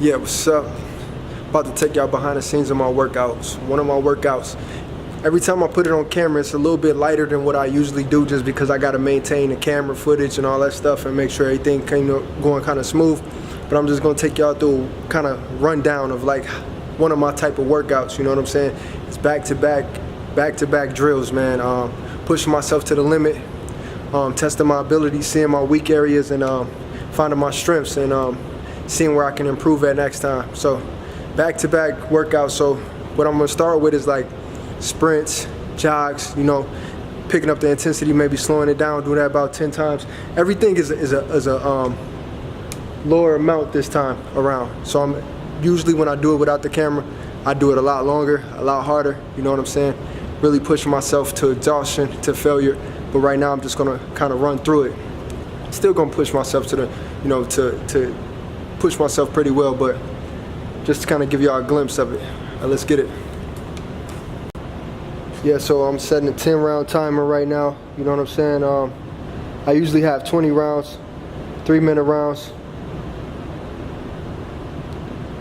Yeah, what's up? About to take y'all behind the scenes of my workouts. One of my workouts, every time I put it on camera, it's a little bit lighter than what I usually do just because I gotta maintain the camera footage and all that stuff and make sure everything going kind of smooth. But I'm just gonna take y'all through kind of rundown of like one of my type of workouts, you know what I'm saying? It's back-to-back drills, man. Pushing myself to the limit, testing my abilities, seeing my weak areas, and finding my strengths, and seeing where I can improve at next time. So back-to-back workouts. So what I'm gonna start with is like sprints, jogs, you know, picking up the intensity, maybe slowing it down, doing that about 10 times. Everything is a lower amount this time around. So I'm usually, when I do it without the camera, I do it a lot longer, a lot harder, you know what I'm saying? Really pushing myself to exhaustion, to failure. But right now I'm just gonna kind of run through it. Still gonna push myself to the, you know, to push myself pretty well, but just to kind of give y'all a glimpse of it. All right, let's get it. Yeah, so I'm setting a 10-round timer right now, you know what I'm saying? I usually have 20 rounds, 3-minute rounds,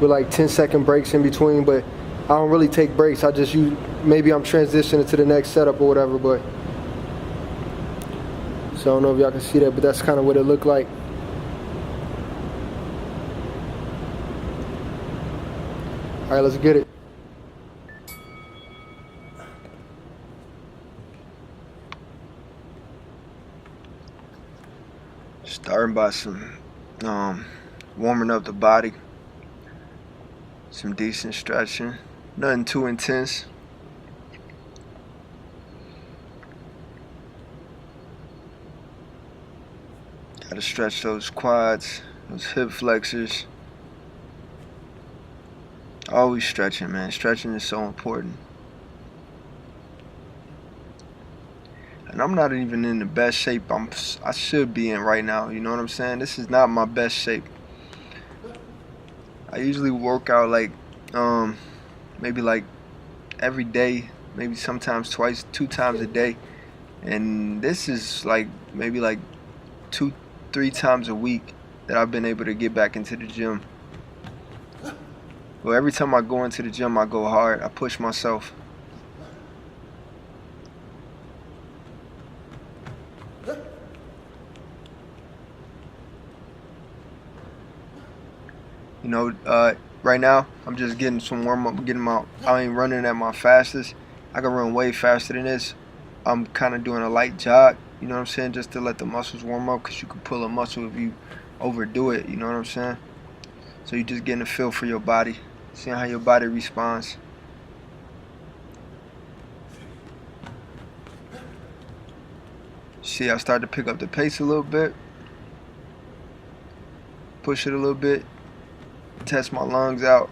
with like 10-second breaks in between, but I don't really take breaks. I just use, maybe I'm transitioning to the next setup or whatever, but so I don't know if y'all can see that, but that's kind of what it looked like. All right, let's get it. Starting by some warming up the body, some decent stretching, nothing too intense. Gotta stretch those quads, those hip flexors. Always stretching, man. Stretching is so important. And I'm not even in the best shape I should be in right now, you know what I'm saying? This is not my best shape. I usually work out like maybe like every day, maybe sometimes twice, 2 times a day. And this is like maybe like 2-3 times a week that I've been able to get back into the gym. Well, every time I go into the gym, I go hard. I push myself. You know, right now, I'm just getting some warm-up, I ain't running at my fastest. I can run way faster than this. I'm kind of doing a light jog, you know what I'm saying, just to let the muscles warm up, because you can pull a muscle if you overdo it, you know what I'm saying? So you're just getting a feel for your body, seeing how your body responds. See, I start to pick up the pace a little bit, push it a little bit, test my lungs out.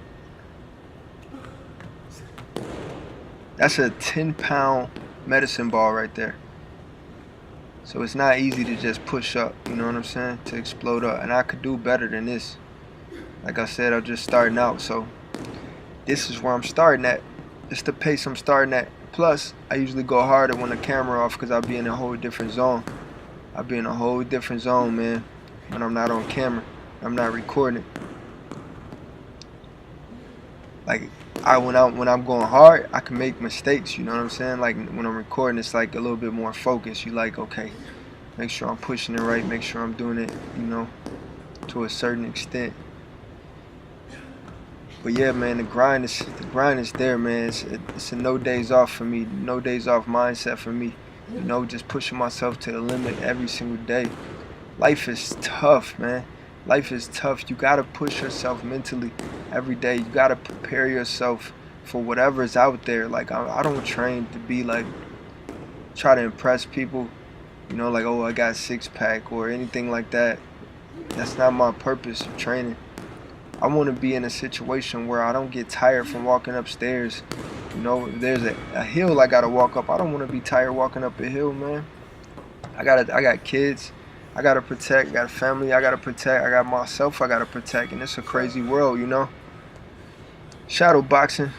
That's a 10-pound medicine ball right there. So it's not easy to just push up, you know what I'm saying, to explode up. And I could do better than this. Like I said, I'm just starting out, so this is where I'm starting at. It's the pace I'm starting at. Plus, I usually go harder when the camera off, because I'll be in a whole different zone. I'll be in a whole different zone, man, when I'm not on camera. I'm not recording it. Like, when I'm going hard, I can make mistakes, you know what I'm saying? Like, when I'm recording, it's like a little bit more focused. You like, okay, make sure I'm pushing it right, make sure I'm doing it, you know, to a certain extent. But yeah, man, the grind is there, man. It's a no days off for me, no days off mindset for me. You know, just pushing myself to the limit every single day. Life is tough, man. Life is tough. You gotta push yourself mentally every day. You gotta prepare yourself for whatever is out there. Like, I don't train to be like, try to impress people, you know, like, oh, I got a 6-pack or anything like that. That's not my purpose of training. I want to be in a situation where I don't get tired from walking upstairs. You know, if there's a hill I gotta walk up, I don't want to be tired walking up a hill, man. I got kids I gotta protect, I got a family I gotta protect, I got myself I gotta protect, and it's a crazy world, you know. Shadow boxing.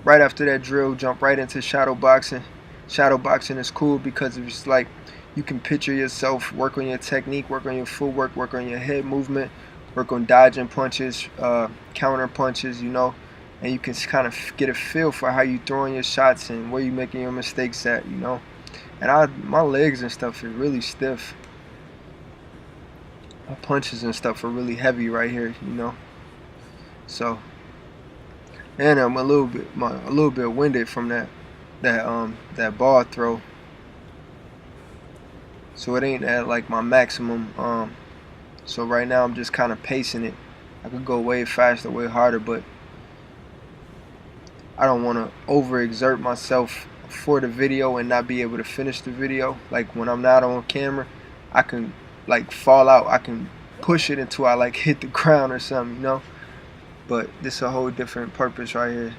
Right after that drill, jump right into shadow boxing. Shadow boxing is cool because it's like you can picture yourself, work on your technique, work on your footwork, work on your head movement, work on dodging punches, counter punches, you know, and you can kind of get a feel for how you throwing your shots and where you making your mistakes at, you know. And my legs and stuff are really stiff. My punches and stuff are really heavy right here, you know. So, and I'm a little bit winded from that ball throw. So it ain't at like my maximum. So right now I'm just kind of pacing it. I could go way faster, way harder, but I don't want to overexert myself for the video and not be able to finish the video. Like when I'm not on camera, I can like fall out. I can push it until I like hit the ground or something, you know. But this is a whole different purpose right here.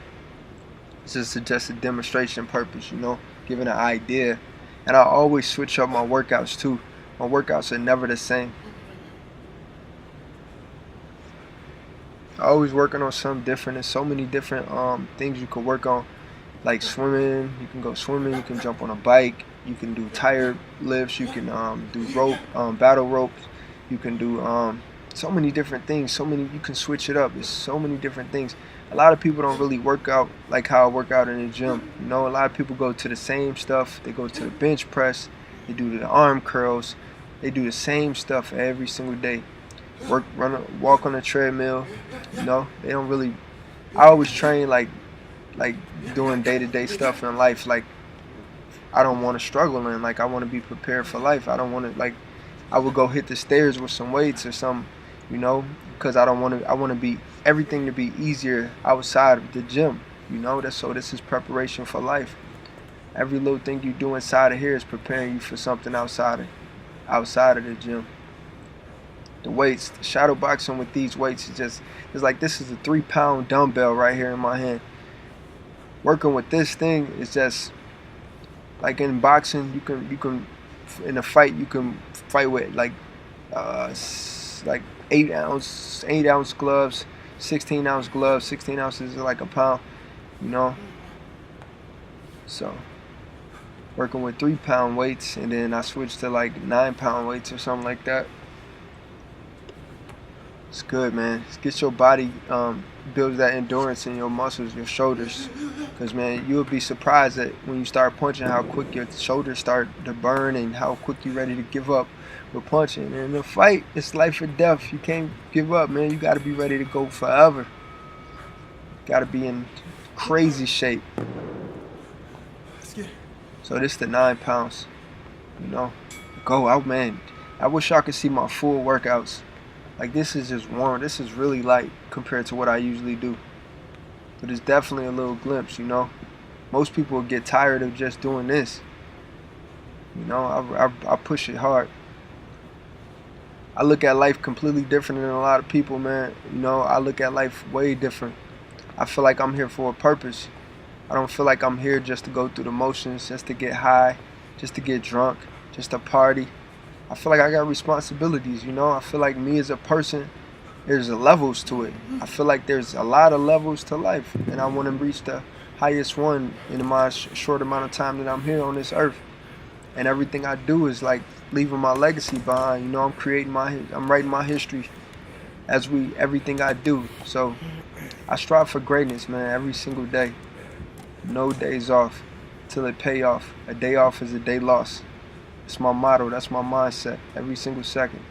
This is just a demonstration purpose, you know, giving an idea. And I always switch up my workouts too. My workouts are never the same. Always working on something different. There's so many different things you can work on, like swimming. You can go swimming, you can jump on a bike, you can do tire lifts, you can do rope, battle ropes, you can do so many different things. You can switch it up. There's so many different things. A lot of people don't really work out like how I work out in the gym, you know. A lot of people go to the same stuff. They go to the bench press, they do the arm curls, they do the same stuff every single day. Walk on the treadmill, you know. They don't really. I always train like doing day-to-day stuff in life. Like I don't want to struggle in. Like I want to be prepared for life. I don't want to, like, I would go hit the stairs with some weights or some, you know, because I want to be everything to be easier outside of the gym, you know. So this is preparation for life. Every little thing you do inside of here is preparing you for something outside of the gym. The weights, the shadow boxing with these weights is just, it's like this is a 3-pound dumbbell right here in my hand. Working with this thing is just like in boxing, you can in a fight you can fight with like 8-ounce gloves, 16-ounce gloves. 16 ounces is like a pound, you know. So working with 3-pound weights, and then I switched to like 9-pound weights or something like that. It's good, man. Get your body, builds that endurance in your muscles, your shoulders. Because, man, you'll be surprised that when you start punching, how quick your shoulders start to burn and how quick you're ready to give up with punching. And in the fight, it's life or death. You can't give up, man. You got to be ready to go forever. Got to be in crazy shape. So this is the 9 pounds, you know. Go out, man. I wish y'all could see my full workouts. Like this is just warm. This is really light compared to what I usually do. But it's definitely a little glimpse, you know. Most people get tired of just doing this. You know, I push it hard. I look at life completely different than a lot of people, man. You know, I look at life way different. I feel like I'm here for a purpose. I don't feel like I'm here just to go through the motions, just to get high, just to get drunk, just to party. I feel like I got responsibilities, you know. I feel like me as a person, there's levels to it. I feel like there's a lot of levels to life, and I want to reach the highest one in my short amount of time that I'm here on this earth. And everything I do is like leaving my legacy behind. You know, I'm writing my history as everything I do. So I strive for greatness, man, every single day. No days off till it pay off. A day off is a day lost. It's my motto. That's my mindset every single second.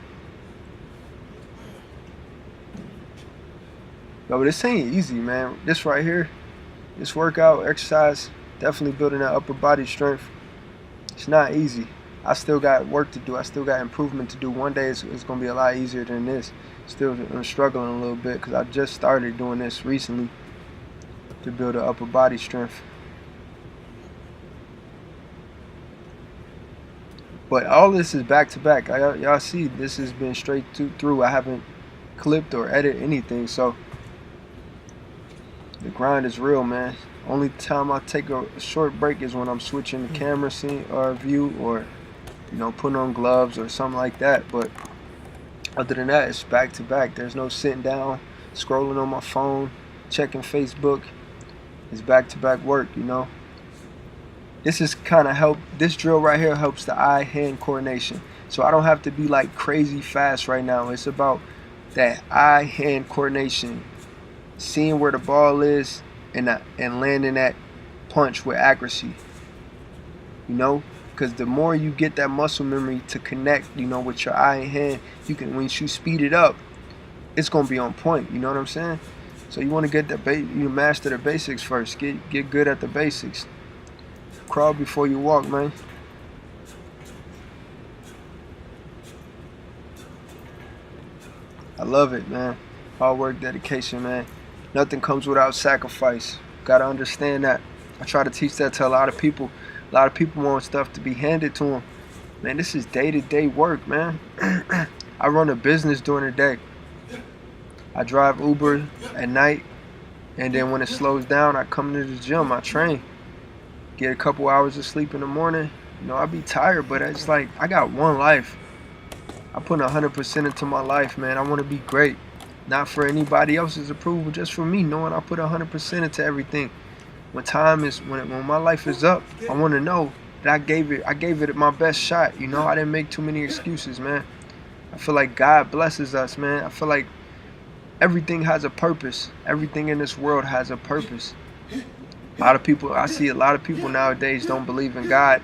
Yo, but this ain't easy, man. This right here, this workout, exercise, definitely building that upper body strength. It's not easy. I still got work to do. I still got improvement to do. One day it's going to be a lot easier than this. Still, I'm struggling a little bit because I just started doing this recently to build the upper body strength. But all this is back to back. Y'all see, this has been straight through. I haven't clipped or edited anything, so the grind is real, man. Only time I take a short break is when I'm switching the camera scene or view, or you know, putting on gloves or something like that. But other than that, it's back to back. There's no sitting down, scrolling on my phone, checking Facebook. It's back to back work, you know. This is kind of this drill right here helps the eye-hand coordination. So I don't have to be like crazy fast right now. It's about that eye-hand coordination, seeing where the ball is and landing that punch with accuracy. You know, because the more you get that muscle memory to connect, you know, with your eye and hand, you can, when you speed it up, it's gonna be on point. You know what I'm saying? So you want to get you master the basics first. Get good at the basics. Crawl before you walk, man. I love it, man. Hard work, dedication, man. Nothing comes without sacrifice. Gotta understand that. I try to teach that to a lot of people. A lot of people want stuff to be handed to them. Man, this is day-to-day work, man. I run a business during the day. I drive Uber at night, and then when it slows down, I come to the gym. I train. Get a couple hours of sleep in the morning. You know, I be tired, but it's like I got one life. I put 100% into my life, man. I want to be great. Not for anybody else's approval, just for me, knowing I put 100% into everything. When my life is up, I want to know that I gave it my best shot. You know, I didn't make too many excuses, man. I feel like God blesses us, man. I feel like everything has a purpose. Everything in this world has a purpose. I see a lot of people nowadays don't believe in God.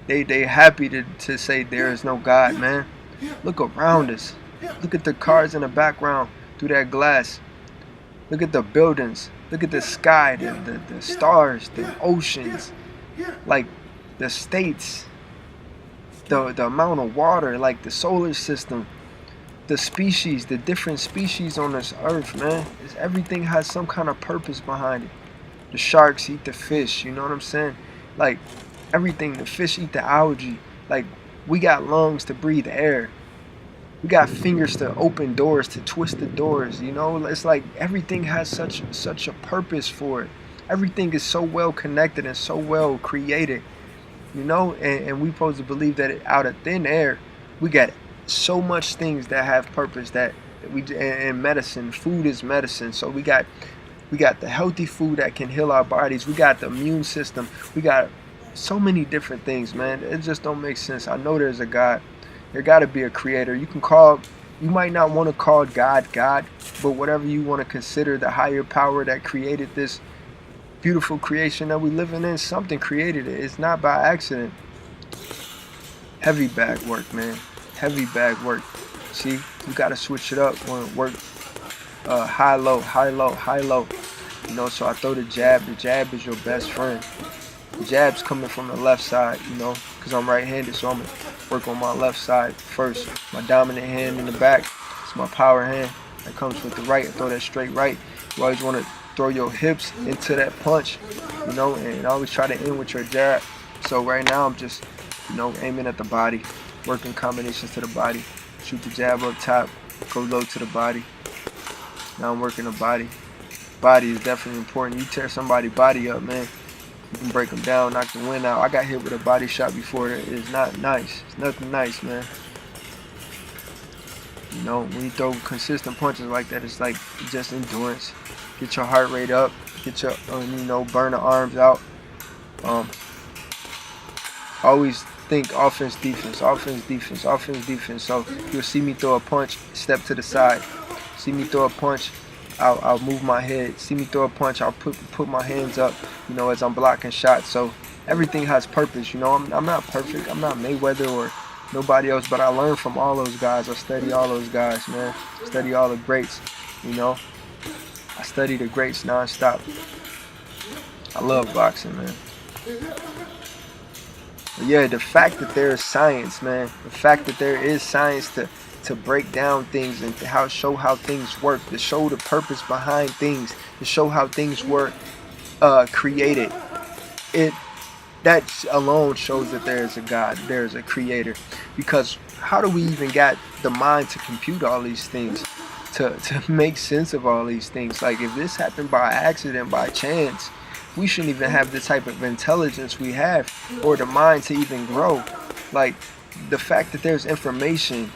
They happy to say there is no God, man. Look around us. Look at the cars in the background through that glass. Look at the buildings. Look at the sky, the stars, the oceans, like the states, the amount of water, like the solar system, the species, the different species on this earth, man. Everything has some kind of purpose behind it. The sharks eat the fish, you know what I'm saying? Like everything, the fish eat the algae. Like we got lungs to breathe air. We got fingers to open doors, to twist the doors, you know? It's like everything has such a purpose for it. Everything is so well connected and so well created, you know? And we supposed to believe that out of thin air, we got so much things that have purpose and medicine. Food is medicine. So we got the healthy food that can heal our bodies. We got the immune system. We got so many different things, man. It just don't make sense. I know there's a God. There got to be a creator. You might not want to call God, but whatever you want to consider the higher power that created this beautiful creation that we living in, something created it. It's not by accident. Heavy bag work, man. Heavy bag work. See, you got to switch it up when it work. High, low, high, low, high, low. You know, so I throw the jab. The jab is your best friend. The jab's coming from the left side, you know, because I'm right-handed, so I'm going to work on my left side first. My dominant hand in the back is my power hand. That comes with the right. I throw that straight right. You always want to throw your hips into that punch, you know, and always try to end with your jab. So right now I'm just, you know, aiming at the body, working combinations to the body. Shoot the jab up top, go low to the body. Now I'm working the body. Body is definitely important. You tear somebody's body up, man, you can break them down, knock the wind out. I got hit with a body shot before. It's not nice. It's nothing nice, man. You know, when you throw consistent punches like that, it's like just endurance. Get your heart rate up. Get your, you know, burn the arms out. Always think offense, defense, offense, defense, offense, defense. So you'll see me throw a punch, step to the side. See me throw a punch, I'll move my head. See me throw a punch, I'll put my hands up, you know, as I'm blocking shots. So everything has purpose, you know. I'm not perfect. I'm not Mayweather or nobody else, but I learn from all those guys. I study all those guys, man. Study all the greats, you know. I study the greats non-stop. I love boxing, man. But yeah, the fact that there is science, man. The fact that there is science to break down things and to show how things work, to show the purpose behind things, to show how things were created. That alone shows that there is a God, there is a creator. Because how do we even got the mind to compute all these things, to make sense of all these things? Like, if this happened by accident, by chance, we shouldn't even have the type of intelligence we have or the mind to even grow. Like, the fact that there's information,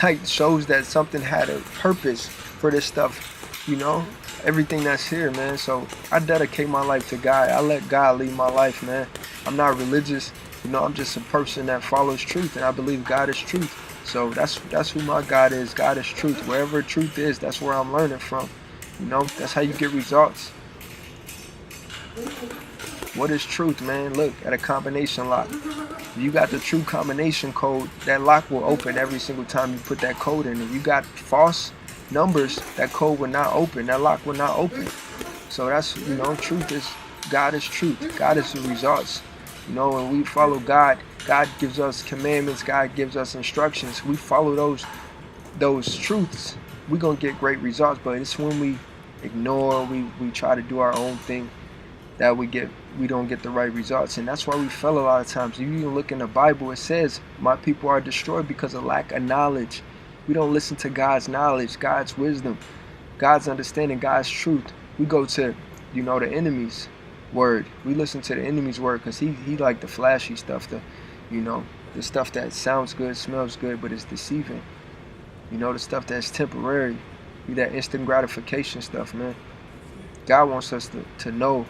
like, shows that something had a purpose for this stuff, you know, everything that's here, man. So I dedicate my life to God. I let God lead my life, man. I'm not religious, you know. I'm just a person that follows truth, and I believe God is truth. So that's who my God is. God is truth. Wherever truth is, that's where I'm learning from. You know, that's how you get results. What is truth, man? Look at a combination lock. If you got the true combination code, that lock will open every single time you put that code in. If you got false numbers, that code will not open. That lock will not open. So that's, you know, truth is, God is truth. God is the results. You know, when we follow God, God gives us commandments. God gives us instructions. We follow those truths, we're going to get great results. But it's when we ignore, we try to do our own thing, that we don't get the right results. And that's why we fail a lot of times. If you even look in the Bible, it says, my people are destroyed because of lack of knowledge. We don't listen to God's knowledge, God's wisdom, God's understanding, God's truth. We go to, you know, the enemy's word. We listen to the enemy's word because he like the flashy stuff, you know, the stuff that sounds good, smells good, but it's deceiving. You know, the stuff that's temporary, that instant gratification stuff, man. God wants us to know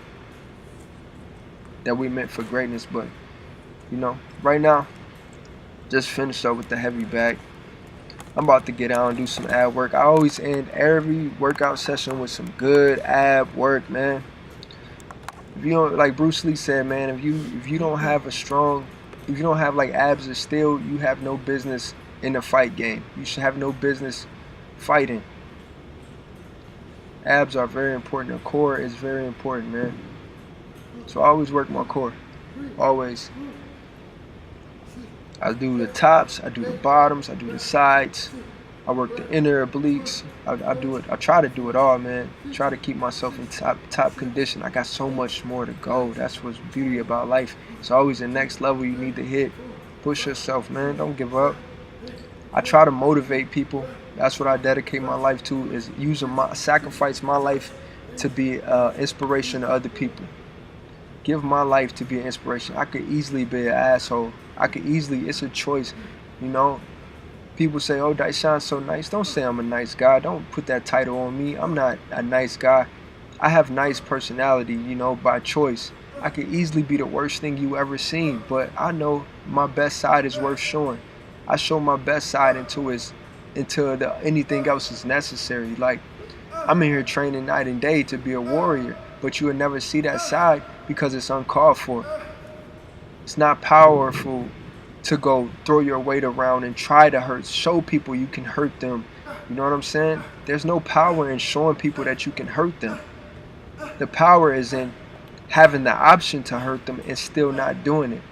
that we meant for greatness. But, you know, right now, just finished up with the heavy bag. I'm about to get out and do some ab work. I always end every workout session with some good ab work, man. If you don't, like Bruce Lee said, man, if you don't have like abs of steel, you have no business in the fight game. You should have no business fighting. Abs are very important. The core is very important, man. So I always work my core. Always. I do the tops, I do the bottoms, I do the sides, I work the inner obliques. I do it. I try to do it all, man. Try to keep myself in top condition. I got so much more to go. That's what's beauty about life. It's always the next level you need to hit. Push yourself, man. Don't give up. I try to motivate people. That's what I dedicate my life to, is sacrifice my life to be inspiration to other people. Give my life to be an inspiration. I could easily be an asshole. It's a choice, you know. People say, oh, that sounds so nice. Don't say I'm a nice guy. Don't put that title on me. I'm not a nice guy. I have nice personality, you know, by choice. I could easily be the worst thing you ever seen, but I know my best side is worth showing. I show my best side until anything else is necessary. Like, I'm in here training night and day to be a warrior, but you would never see that side because it's uncalled for. It's not powerful to go throw your weight around and try to show people you can hurt them. You know what I'm saying? There's no power in showing people that you can hurt them. The power is in having the option to hurt them and still not doing it.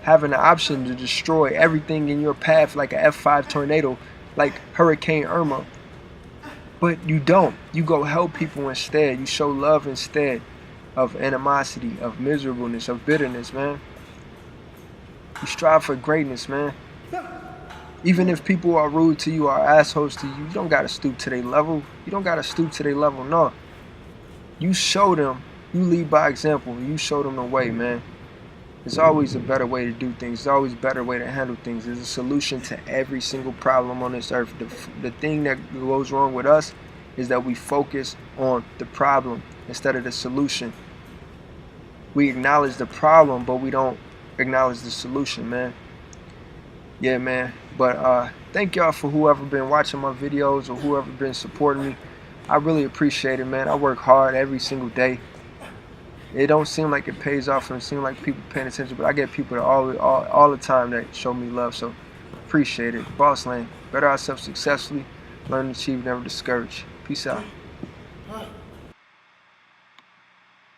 Having the option to destroy everything in your path like an F5 tornado, like Hurricane Irma. But you don't. You go help people instead. You show love instead of animosity, of miserableness, of bitterness, man. You strive for greatness, man. Even if people are rude to you or assholes to you, you don't gotta stoop to their level. You don't gotta stoop to their level, no. You show them. You lead by example. You show them the way, man. There's always a better way to do things. There's always a better way to handle things. There's a solution to every single problem on this earth. The thing that goes wrong with us is that we focus on the problem instead of the solution. We acknowledge the problem, but we don't acknowledge the solution, man. Yeah, man. But thank y'all for whoever been watching my videos or whoever been supporting me. I really appreciate it, man. I work hard every single day. It don't seem like it pays off, and it seems like people paying attention, but I get people that all the time that show me love, so appreciate it. Bossland, better ourselves successfully, learn to achieve, never discourage. Peace out.